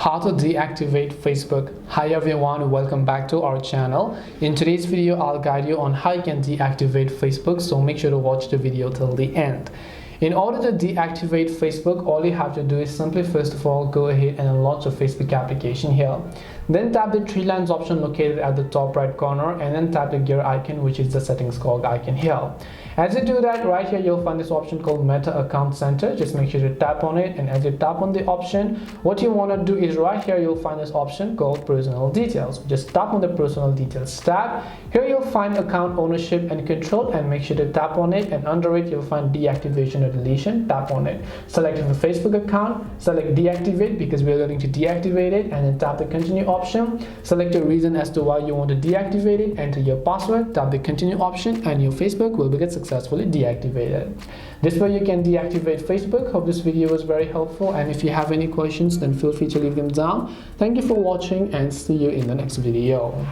How to deactivate Facebook. Hi everyone, welcome back to our channel. In today's video I'll guide you on how you can deactivate Facebook, so make sure to watch the video till the end. In order to deactivate Facebook, all you have to do is simply first of all go ahead and launch a Facebook application here. Then tap the three lines option located at the top right corner and then tap the gear icon, which is the settings called icon here. As you do that, right here you'll find this option called Meta Account Center. Just make sure to tap on it, and as you tap on the option, what you want to do is right here you'll find this option called Personal Details. Just tap on the Personal Details tab. Here you'll find Account Ownership and Control, and make sure to tap on it, and under it you'll find Deactivation or Deletion. Tap on it. Select the Facebook account, select Deactivate because we're going to deactivate it, and then tap the Continue option. Select a reason as to why you want to deactivate it, enter your password, tap the Continue option, and your Facebook will get successfully deactivated. This way you can deactivate Facebook. Hope this video was very helpful, and if you have any questions then feel free to leave them down. Thank you for watching and see you in the next video.